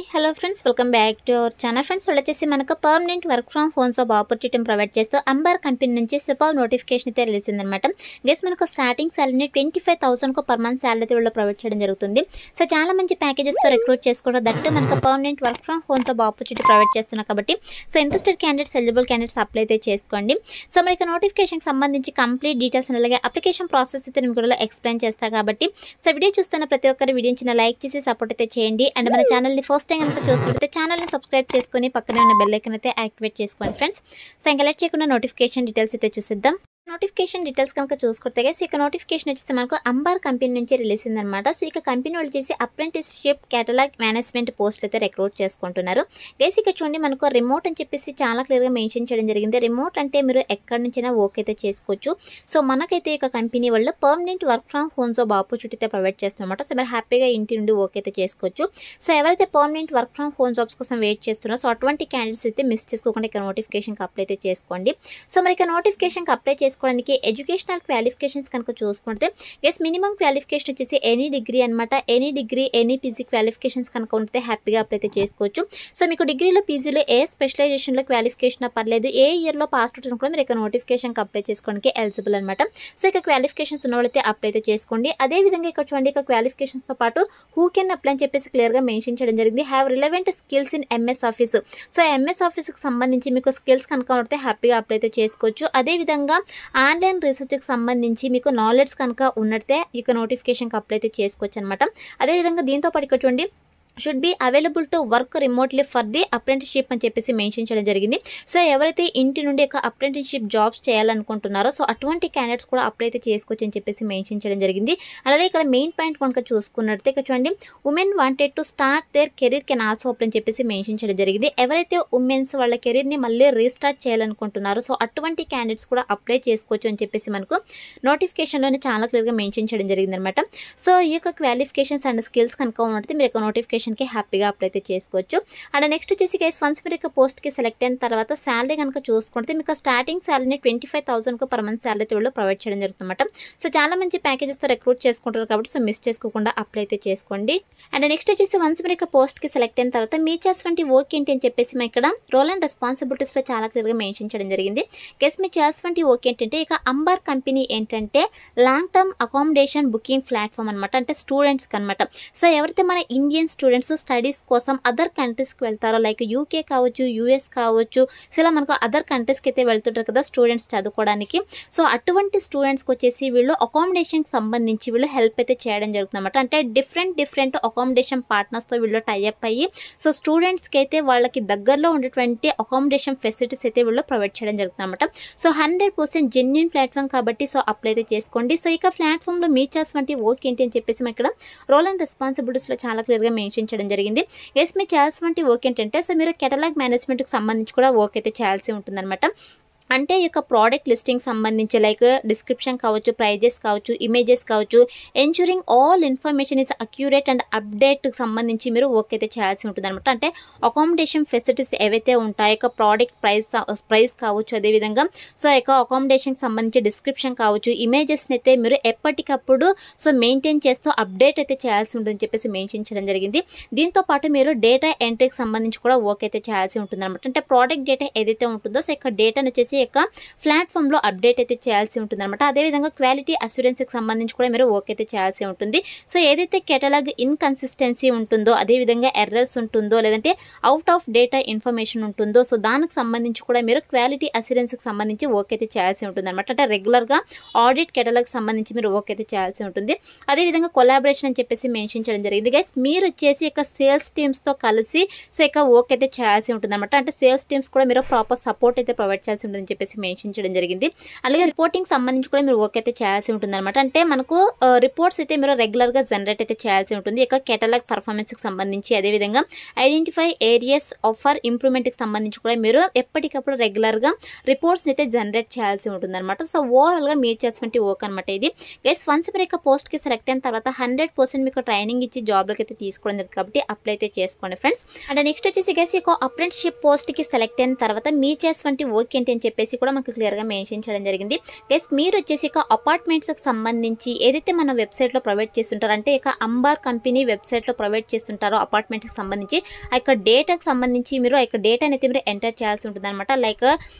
Hi hello friends, welcome back to our channel. Friends వచ్చేసి మనకు permanent work from home job ఆపర్చునిటీని provide చేస్తూ అంబార్ కంపెనీ నుంచి సూపర్ నోటిఫికేషన్ అయితే రిలీజ్ అయిందనమాట. గెస్ మనకు స్టార్టింగ్ శాలరీని 25,000 పర్ మంత్ శాలరీ అయితే వీళ్ళు ప్రొవైడ్ చేయడం జరుగుతుంది. సో చాలా మంచి ప్యాకేజెస్తో రిక్రూట్ చేసుకోవడం, దట్టు మనకు permanent work from home job opportunity provide చేస్తున్నారు కాబట్టి so interested candidates, eligible candidates apply అయితే చేసుకోండి. సో మనకి నోటిఫికేషన్కి సంబంధించి కంప్లీట్ డీటెయిల్స్ అలాగే అప్లికేషన్ ప్రాసెస్ అయితే నేను కూడా ఎక్స్ప్లెయిన్ చేస్తాను కాబట్టి సో వీడియో చూస్తున్న ప్రతి ఒక్కరు వీడియో చిన్న లైక్ చేసి సపోర్ట్ అయితే చేయండి. అండ్ మన ఛానల్ని ఫస్ట్ టైం కనుక చూస్తుంటే ఛానల్ని సబ్స్క్రైబ్ చేసుకొని పక్కనే ఉన్న బెల్ ఐకాన్ అయితే యాక్టివేట్ చేసుకోండి ఫ్రెండ్స్. సో ఇంకా లేట్ చేయకుండా నోటిఫికేషన్ డీటెయిల్స్ అయితే చూసిద్దాం. నోటిఫికేషన్ డీటెయిల్స్ కనుక చూసుకుంటే గైస్ ఇక నోటిఫికేషన్ వచ్చేసి మనకు అంబార్ కంపెనీ నుంచి రిలీజ్ అయిందనమాట. సో ఇక కంపెనీ వాళ్ళు చేసి అప్రెంటిస్షిప్ కేటలాగ్ మేనేజ్మెంట్ పోస్టులు అయితే రిక్రూట్ చేసుకుంటున్నారు. గైస్ ఇక చూడండి, మనకు రిమోట్ అని చెప్పేసి చాలా క్లియర్గా మెన్షన్ చేయడం జరిగింది. రిమోట్ అంటే మీరు ఎక్కడి నుంచైనా వర్క్ అయితే చేసుకోవచ్చు. సో మనకైతే ఇక కంపెనీ వాళ్ళు permanent work from home job opportunity అయితే ప్రొవైడ్ చేస్తారన్నమాట. సో మీరు హ్యాపీగా ఇంటి నుండి వర్క్ అయితే చేసుకోవచ్చు. సో ఎవరైతే permanent work from home jobs కోసం వెయిట్ చేస్తున్నారో సో అటువంటి క్యాండిడేట్స్ అయితే మిస్ చేసుకోకుండా ఇక నోటిఫికేషన్కి అప్లై అయితే చేసుకోండి. సో మరి ఇక నోటిఫికేషన్కి అప్లై చేసుకోవడానికి ఎడ్యుకేషనల్ క్వాలిఫికేషన్స్ కనుక చూసుకుంటే ఎస్ మినిమం క్వాలిఫికేషన్ వచ్చేసి ఎనీ డిగ్రీ అనమాట. Any degree, any PG qualifications కనుక ఉంటే హ్యాపీగా అప్లై అయితే చేసుకోవచ్చు. సో మీకు డిగ్రీలో, పీజీలో ఏ స్పెషలైజేషన్లో క్వాలిఫికేషన్ పర్లేదు, ఏ ఇయర్లో పాస్ అవుట్ కూడా మీరు ఇక నోటిఫికేషన్కి అప్లై చేసుకోవడానికి ఎలిజిబుల్ అనమాట. సో ఇక క్వాలిఫికేషన్స్ ఉన్న వాళ్ళైతే అప్లై అయితే చేసుకోండి. అదేవిధంగా ఇక్కడ చూడండి, ఇక క్వాలిఫికేషన్స్తో పాటు హూ కెన్ అప్లై అని చెప్పేసి క్లియర్గా మెన్షన్ చేయడం జరిగింది. Have relevant skills in MS office. So MS ఆఫీస్కి సంబంధించి మీకు స్కిల్స్ కనుక ఉంటే హ్యాపీగా అప్లై అయితే చేసుకోవచ్చు. అదేవిధంగా ఆన్లైన్ రీసెర్చ్కి సంబంధించి మీకు నాలెడ్జ్ కనుక ఉన్నట్టే ఇక నోటిఫికేషన్కి అప్లై అయితే చేసుకోవచ్చు అనమాట. అదేవిధంగా దీంతో పాటు ఇక్కడ చూడండి, should be available to work remotely for the apprenticeship అని చెప్పేసి మెన్షన్ చేయడం జరిగింది. సో ఎవరైతే ఇంటి నుండి ఒక అప్రెంటిస్షిప్ జాబ్స్ చేయాలనుకుంటున్నారో సో అటువంటి క్యాండిడేట్స్ కూడా అప్లై అయితే చేసుకోవచ్చు అని చెప్పేసి మెన్షన్ చేయడం జరిగింది. అలాగే ఇక్కడ మెయిన్ పాయింట్ కనుక చూసుకున్నట్లయితే ఇక్కడ చూడండి, women wanted to start their career can also apply అని చెప్పేసి మెన్షన్ చేయడం జరిగింది. ఎవరైతే ఉమెన్స్ వాళ్ళ కెరీర్ని మళ్ళీ రీస్టార్ట్ చేయాలనుకుంటున్నారో సో అటువంటి క్యాండిడేట్స్ కూడా అప్లై చేసుకోవచ్చు అని చెప్పేసి మనకు నోటిఫికేషన్లోనే చాలా క్లియర్గా మెన్షన్ చేయడం జరిగింది అనమాట. సో ఈ యొక్క క్వాలిఫికేషన్స్ అండ్ స్కిల్స్ కనుక ఉన్నట్లయితే మీరు యొక్క నోటిఫికేషన్కి హ్యాపీగా అప్లై అయితే చేసుకోవచ్చు. అండ్ నెక్స్ట్ వచ్చేసి గైస్ వన్స్ మీరు యొక్క పోస్ట్కి సెలెక్ట్ అయిన తర్వాత శాలరీ కనుక చూసుకుంటే మీకు స్టార్టింగ్ శాలరీని 25,000 పర్ మంత్ శాలరీ అయితే వీళ్ళు ప్రొవైడ్ చేయడం జరుగుతుందన్నమాట. సో చాలా మంచి ప్యాకేజెస్తో రిక్రూట్ చేసుకుంటారు కాబట్టి సో మిస్ చేసుకోకుండా అప్లై అయితే చేసుకోండి. అండ్ నెక్స్ట్ వచ్చేసి వన్స్ మీరు యొక్క పోస్ట్కి సెలెక్ట్ అయిన తర్వాత మీ చేసినటువంటి వర్క్ ఏంటి అని చెప్పేసి మేము ఇక్కడ రోల్ అండ్ రెస్పాన్సిబిలిటీస్లో చాలా క్లియర్గా మెన్షన్ చేయడం జరిగింది. గైస్ మీరు చేసినటువంటి వర్క్ ఏంటంటే ఇక అంబార్ కంపెనీ ఏంటంటే long term accommodation booking platform అనమాట. అంటే స్టూడెంట్స్కి అనమాట. సో ఎవరైతే మన ఇండియన్ స్టూడెంట్స్ స్టడీస్ కోసం అదర్ కంట్రీస్కి వెళ్తారో లైక్ యూకే కావచ్చు, యూఎస్ కావచ్చు, సో ఇలా మనకు అదర్ కంట్రీస్కి అయితే వెళ్తుంటారు కదా స్టూడెంట్స్ చదువుకోవడానికి. సో అటువంటి స్టూడెంట్స్కి వచ్చేసి వీళ్ళు అకామిడేషన్కి సంబంధించి వీళ్ళు హెల్ప్ అయితే చేయడం జరుగుతుంది అనమాట. అంటే డిఫరెంట్ అకామిడేషన్ పార్ట్నర్స్తో వీళ్ళు టైఅప్ అయ్యి సో స్టూడెంట్స్కి అయితే వాళ్ళకి దగ్గరలో ఉండేటువంటి అకామిడేషన్ ఫెసిలిటీస్ అయితే వీళ్ళు ప్రొవైడ్ చేయడం జరుగుతుంది అనమాట. సో 100% జెన్యూన్ ప్లాట్ఫామ్ కాబట్టి సో అప్లై అయితే చేసుకోండి. సో ఇక ప్లాట్ఫామ్లో మీ చేసినటువంటి వర్క్ ఏంటి అని చెప్పేసి ఇక్కడ రోల్ అండ్ రెస్పాన్సిబిలిటీస్లో చాలా క్లియర్గా మెన్షన్ చేయడం జరిగింది. ఎస్ మీరు చేయాల్సిన వర్క్ ఏంటంటే సో మీరు కేటలాగ్ మేనేజ్మెంట్కి సంబంధించి కూడా వర్క్ అయితే చేయాల్సి ఉంటుందన్నమాట. అంటే ఈ యొక్క ప్రోడక్ట్ లిస్టింగ్ సంబంధించి లైక్ డిస్క్రిప్షన్ కావచ్చు, ప్రైజెస్ కావచ్చు, ఇమేజెస్ కావచ్చు, ensuring all information is accurate and అప్డేట్కి సంబంధించి మీరు వర్క్ అయితే చేయాల్సి ఉంటుంది అనమాట. అంటే అకామిడేషన్ ఫెసిలిటీస్ ఏవైతే ఉంటాయో యొక్క ప్రోడక్ట్ ప్రైస్ కావచ్చు, అదేవిధంగా సో యొక్క అకామిడేషన్కి సంబంధించి డిస్క్రిప్షన్ కావచ్చు, ఇమేజెస్ని అయితే మీరు ఎప్పటికప్పుడు సో మెయింటైన్ చేస్తూ అప్డేట్ అయితే చేయాల్సి ఉంటుందని చెప్పేసి మెన్షన్ చేయడం జరిగింది. దీంతో పాటు మీరు డేటా ఎంట్రీకి సంబంధించి కూడా వర్క్ అయితే చేయాల్సి ఉంటుంది అనమాట. అంటే ప్రోడక్ట్ డేటా ఏదైతే ఉంటుందో సో ఇక్కడ డేటాను వచ్చేసి యొక్క ప్లాట్ఫామ్లో అప్డేట్ అయితే చేయాల్సి ఉంటుంది అనమాట. అదేవిధంగా క్వాలిటీ అష్యూరెన్స్కి సంబంధించి కూడా మీరు వర్క్ అయితే చేయాల్సి ఉంటుంది. సో ఏదైతే కేటలాగ్ ఇన్కన్సిస్టెన్సీ ఉంటుందో, అదేవిధంగా ఎర్రర్స్ ఉంటుందో, లేదంటే అవుట్ ఆఫ్ డేటా ఇన్ఫర్మేషన్ ఉంటుందో సో దానికి సంబంధించి కూడా మీరు క్వాలిటీ అష్యూరెన్స్కి సంబంధించి వర్క్ అయితే చేయాల్సి ఉంటుంది అనమాట. అంటే రెగ్యులర్గా ఆడిట్ కేటలాగ్ సంబంధించి మీరు వర్క్ అయితే చేయాల్సి ఉంటుంది. అదేవిధంగా కొలాబరేషన్ అని చెప్పేసి మెన్షన్ చేయడం జరిగింది. గైస్ మీరు వచ్చేసి యొక్క సేల్స్ టీమ్స్తో కలిసి సో యొక్క వర్క్ అయితే చేయాల్సి ఉంటుంది అనమాట. అంటే సేల్స్ టీమ్స్ కూడా మీరు ప్రాపర్ సపోర్ట్ అయితే ప్రొవైడ్ చేయాల్సి ఉంటుంది చెప్పేసి మెన్షన్ చేయడం జరిగింది. అలాగే రిపోర్టింగ్ సంబంధించి కూడా మీరు వర్క్ అయితే చేయాల్సి ఉంటుంది అనమాట. అంటే మనకు రిపోర్ట్స్ అయితే మీరు రెగ్యులర్గా జనరేట్ అయితే చేయాల్సి ఉంటుంది ఇక కేటలాగ్ పర్ఫార్మెన్స్కి సంబంధించి. అదేవిధంగా ఐడెంటిఫై ఏరియాస్ ఆఫర్ ఇంప్రూవ్మెంట్కి సంబంధించి కూడా మీరు ఎప్పటికప్పుడు రెగ్యులర్గా రిపోర్ట్స్ అయితే జనరేట్ చేయాల్సి ఉంటుంది అనమాట. సో ఓవరాల్గా మీరు చేసినటువంటి వర్క్ అనమాట ఇది. గైస్ వన్స్ మీరు యొక్క పోస్ట్కి సెలెక్ట్ అయిన తర్వాత 100% మీకు ట్రైనింగ్ ఇచ్చి జాబ్లోకి అయితే తీసుకోవడం జరుగుతుంది కాబట్టి అప్లై అయితే చేసుకోండి ఫ్రెండ్స్. అండ్ నెక్స్ట్ వచ్చేసి గైస్ యొక్క అప్రెంటిస్షిప్ పోస్ట్కి సెలెక్ట్ అయిన తర్వాత మీ చేసినటువంటి వర్క్ ఏంటి అని చెప్పేసి కూడా మనకు క్లియర్గా మెన్షన్ చేయడం జరిగింది. గైస్ మీరు వచ్చేసి ఇక అపార్ట్మెంట్స్కి సంబంధించి ఏదైతే మన వెబ్సైట్లో ప్రొవైడ్ చేస్తుంటారో అంటే ఇక అంబార్ కంపెనీ వెబ్సైట్లో ప్రొవైడ్ చేస్తుంటారో అపార్ట్మెంట్స్కి సంబంధించి ఆ యొక్క డేటాకి సంబంధించి మీరు ఆ యొక్క డేటాని అయితే మీరు ఎంటర్ చేయాల్సి ఉంటుంది అనమాట. లైక్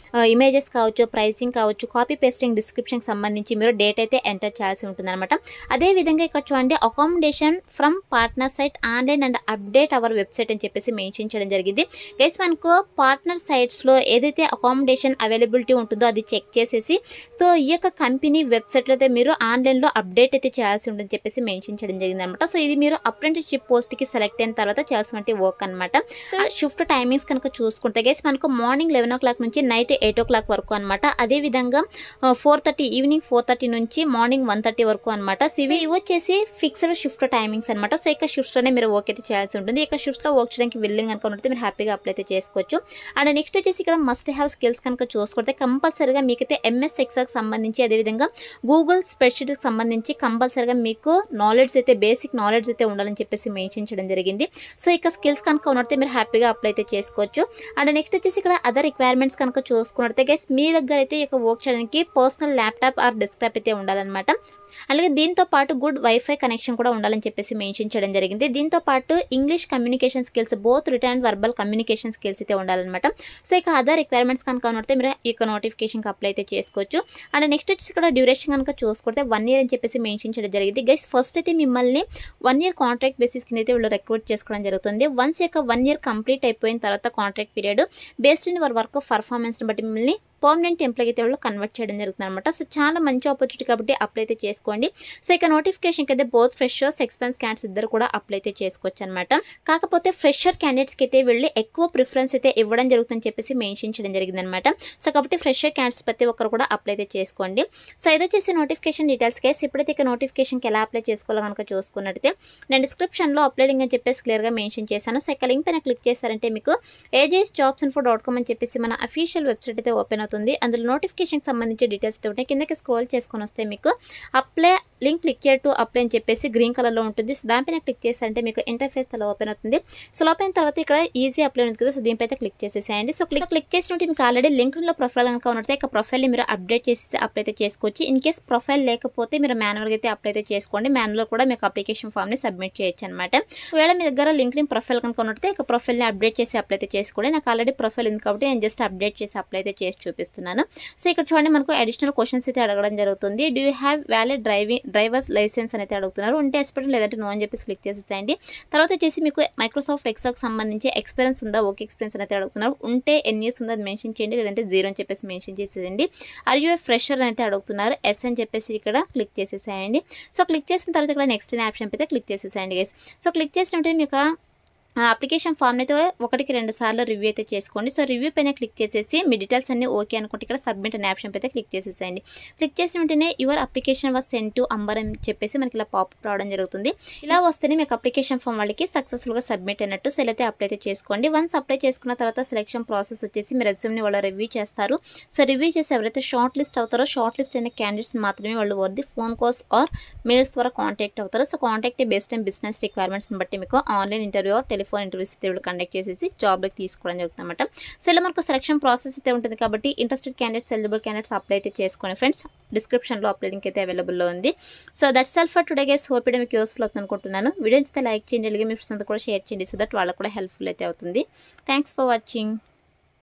ఇమేజెస్ కావచ్చు, ప్రైసింగ్ కావచ్చు, కాపీ పేస్టింగ్, డిస్క్రిప్షన్కి సంబంధించి మీరు డేటా అయితే ఎంటర్ చేయాల్సి ఉంటుంది అనమాట. అదేవిధంగా ఇక్కడ చూడండి accommodation from partner site online and update our website అని చెప్పేసి మెన్షన్ చేయడం జరిగింది. గైస్ మనకు పార్ట్నర్ సైట్స్లో ఏదైతే అకామిడేషన్ అవైలబిలిటీ ఉంటుందో అది చెక్ చేసేసి సో ఈ యొక్క కంపెనీ వెబ్సైట్లో అయితే మీరు ఆన్లైన్లో అప్డేట్ అయితే చేయాల్సి ఉంటుందని చెప్పేసి మెన్షన్ చేయడం జరిగింది అనమాట. సో ఇది మీరు అప్రెంటిస్షిప్ పోస్ట్కి సెలెక్ట్ అయిన తర్వాత చేయాల్సిన వర్క్ అనమాట. సో షిఫ్ట్ టైమింగ్స్ కనుక చూసుకుంటే గైస్ మనకు మార్నింగ్ 11 o'clock నుంచి నైట్ 8 o'clock వరకు అనమాట. అదేవిధంగా 4:30 ఈవినింగ్ 4:30 నుంచి మార్నింగ్ 1:30 వరకు అనమాట. సో ఇవి వచ్చేసి ఫిక్స్డ్ షిఫ్ట్ టైమింగ్స్ అనమాట. సో ఇక షిఫ్ట్లోనే మీరు వర్క్ అయితే చేయాల్సి ఉంటుంది. ఇక షిఫ్ట్స్లో వర్క్ చేయడానికి విల్లింగ్ కనుక ఉంటే మీరు హ్యాపీగా అప్లై అయితే చేసుకోవచ్చు. అండ్ నెక్స్ట్ వచ్చేసి ఇక్కడ మస్ట్ హ్యావ్ స్కిల్స్ కనుక చూసుకుంటే కంపల్సరీగా మీకైతే ఎంఎస్ ఎక్సెల్కి సంబంధించి అదేవిధంగా గూగుల్ స్ప్రెడ్షీట్కి సంబంధించి కంపల్సరీగా మీకు నాలెడ్జ్ అయితే బేసిక్ నాలెడ్జ్ అయితే ఉండాలని చెప్పేసి మెన్షన్ చేయడం జరిగింది. సో ఇక స్కిల్స్ కనుక ఉన్నట్టే మీరు హ్యాపీగా అప్లై అయితే చేసుకోవచ్చు. అండ్ నెక్స్ట్ వచ్చేసి ఇక్కడ అదర్ రిక్వైర్మెంట్స్ కనుక చూసుకున్నట్టే గైస్ మీ దగ్గర అయితే ఇక వర్క్ చేయడానికి పర్సనల్ ల్యాప్టాప్ ఆర్ డెస్క్టాప్ అయితే ఉండాలన్నమాట. అలాగే దీంతో పాటు గుడ్ వైఫై కనెక్షన్ కూడా ఉండాలని చెప్పేసి మెన్షన్ చేయడం జరిగింది. దీంతో పాటు English communication skills both return and verbal communication skills అయితే ఉండాలన్నమాట. సో ఇక అదర్ రిక్వైర్మెంట్స్ కనుక ఉన్నట్టే మీరు ఈ నోటిఫికేషన్కి అప్లై అయితే చేసుకోవచ్చు. అండ్ నెక్స్ట్ వచ్చేసి ఇక్కడ డ్యూరేషన్ కనుక చూసుకుంటే 1 year అని చెప్పేసి మెన్షన్ చేయడం జరిగింది. గైస్ ఫస్ట్ అయితే మిమ్మల్ని 1 year కాంట్రాక్ట్ బేసిస్ కింద అయితే వీళ్ళు రిక్రూట్ చేసుకోవడం జరుగుతుంది. వన్స్ యొక్క 1 year కంప్లీట్ అయిపోయిన తర్వాత contract period based in your work పర్ఫార్మెన్స్ని బట్టి మిమ్మల్ని పర్మనెంట్ ఎంప్లాయ్ అయితే వాళ్ళు కన్వర్ట్ చేయడం జరుగుతుంది అనమాట. సో చాలా మంచి ఆపర్చునిటీ కాబట్టి అప్లై అయితే చేసుకోండి. సో ఇక నోటిఫికేషన్కి అయితే బోత్ ఫ్రెషర్స్ ఎక్స్పీరియన్స్ క్యాండిడేట్స్ ఇద్దరు కూడా అప్లై అయితే చేసుకోవచ్చు అనమాట. కాకపోతే ఫ్రెషర్ క్యాండిడేట్స్కి అయితే వెళ్ళి ఎక్కువ ప్రిఫరెన్స్ అయితే ఇవ్వడం జరుగుతుందని చెప్పేసి మెన్షన్ చేయడం జరిగింది అనమాట. సో కాబట్టి ఫ్రెషర్ క్యాండిడేట్స్ ప్రతి ఒక్కరు కూడా అప్లై అయితే చేసుకోండి. సో ఇది వచ్చేసి నోటిఫికేషన్ డీటెయిల్స్ కేసు. ఇప్పుడైతే ఇక నోటిఫికేషన్కి ఎలా అప్లై చేసుకోవాలో కనుక చూసుకున్నట్టయితే నేను డిస్క్రిప్షన్లో అప్లై లింక్ అని చెప్పేసి క్లియర్గా మెన్షన్ చేశాను. సో ఇక లింక్ పైన క్లిక్ చేస్తారంటే మీకు ajsjobsinfo.com అని చెప్పేసి మన అఫీషియల్ వెబ్సైట్ అయితే ఓపెన్ అవుతుంది. అందులో నోటిఫికేషన్కి సంబంధించి డీటెయిల్స్ అయితే ఉంటాయి. కిందకి స్క్రోల్ చేసుకొని వస్తే మీకు apply link click to apply అని చెప్పేసి గ్రీన్ కలర్లో ఉంటుంది. సో దానిపైన క్లిక్ చేస్తారంటే మీకు ఇంటర్ఫేస్ అలా ఓపెన్ అవుతుంది. సో ఓపెన్ తర్వాత ఇక్కడ ఈజీ అప్లై ఉంది కదా, సో దీనిపై అయితే క్లిక్ చేసేసేయండి. సో క్లిక్ చేసినట్టు మీకు ఆల్రెడీ లింక్డ్ఇన్లో ప్రొఫైల్ కనుక ఉన్నట్టే ఇక ప్రొఫైల్ని మీరు అప్డేట్ చేసి అప్లై అయితే చేసుకోవచ్చు. ఇన్ కేస్ ప్రొఫైల్ లేకపోతే మీరు మాన్యువల్గా అయితే అప్లై అయితే చేసుకోండి. మాన్యువల్ కూడా మీకు అప్లికేషన్ ఫామ్ని సబ్మిట్ చేయొచ్చు అనమాట. ఒకవేళ మీ దగ్గర లింక్డ్ఇన్ ప్రొఫైల్ కనుక ఉన్నట్టే ఇక ప్రొఫైల్ని అప్డేట్ చేసి అప్లై అయితే చేసుకోండి. నాకు ఆల్రెడీ ప్రొఫైల్ ఉంది కాబట్టి నేను జస్ట్ అప్డేట్ చేసి అప్లై అయితే చేసి చూపిస్తున్నాను. సో ఇక్కడ చూడండి మనకు అడిషనల్ క్వశ్చన్స్ అయితే అడగడం జరుగుతుంది. Do you have valid driver's licence అయితే అడుగుతున్నారు. ఉంటే ఎక్స్పీరియన్స్ లేదంటే నో అని చెప్పేసి క్లిక్ చేసేసేయండి. తర్వాత వచ్చేసి మీకు మైక్రోసాఫ్ట్ ఎక్సెల్కి సంబంధించి ఎక్స్పీరియన్స్ ఉందా, ఓకే ఎక్స్పీరియన్స్ అయితే అడుగుతున్నారు. ఉంటే ఎన్ని ఇయర్స్ ఉందో అది మెన్షన్ చేయండి, లేదంటే 0 అని చెప్పేసి మెన్షన్ చేసేయండి. ఆర్ యూ ఏ ఫ్రెషర్ అయితే అడుగుతున్నారు. ఎస్ అని చెప్పేసి ఇక్కడ క్లిక్ చేసేసేయండి. సో క్లిక్ చేసిన తర్వాత ఇక్కడ నెక్స్ట్ అనే ఆప్షన్ అయితే క్లిక్ చేసేసేయండి గైస్. సో క్లిక్ చేసినట్టు మీకు అప్లికేషన్ ఫామ్ అయితే 1-2 సార్లు రివ్యూ అయితే చేసుకోండి. సో రివ్యూ పైన క్లిక్ చేసేసి మీ డీటెయిల్స్ అన్ని ఓకే అనుకుంటే ఇక్కడ సబ్మిట్ అనే ఆప్షన్ అయితే క్లిక్ చేసేసేయండి. క్లిక్ చేసిన వెంటనే your application was send to Amber అని చెప్పేసి మనకి ఇలా పాపప్ రావడం జరుగుతుంది. ఇలా వస్తేనే మీకు అప్లికేషన్ ఫామ్ వాళ్ళకి సక్సెస్ఫుల్గా సబ్మిట్ అయినట్టు. సో ఇలా అయితే అప్లై అయితే చేసుకోండి. వన్స్ అప్లై చేసుకున్న తర్వాత సెలెక్షన్ ప్రాసెస్ వచ్చేసి మీ రెజ్యూమ్ని వాళ్ళు రివ్యూ చేస్తారు. సో రివ్యూ చేసి ఎవరైతే షార్ట్ లిస్ట్ అవుతారో షార్ట్ లిస్ట్ అయిన క్యాండిడేట్స్ మాత్రమే వాళ్ళు వర్ది ఫోన్ కాల్స్ ఆర్ మెయిల్స్ ద్వారా కాంటాక్ట్ అవుతారు. So contact based on business రిక్వైర్మెంట్స్ని బట్టి మీకు online interview or telephone interviews అయితే కండక్ట్ చేసేసి జాబ్లోకి తీసుకోవడం జరుగుతుంది అనమాట. సో ఇలా మనకు సెలక్షన్ ప్రాసెస్ అయితే ఉంటుంది కాబట్టి interested candidates eligible candidates apply అయితే చేసుకోండి ఫ్రెండ్స్. డిస్క్రిప్షన్లో అప్లై లింక్ అయితే అవైలబుల్లో ఉంది. So that's all for today guys. Hope మీకు యూస్ఫుల్ అవుతుంది అనుకుంటున్నాను. వీడియో నచ్చితే లైక్ చేయండి, అలాగే మీ ఫ్రెండ్స్ అంతా కూడా షేర్ చేయండి. సో దట్ వాళ్ళకు కూడా హెల్ప్ఫుల్ అయితే అవుతుంది. Thanks for watching.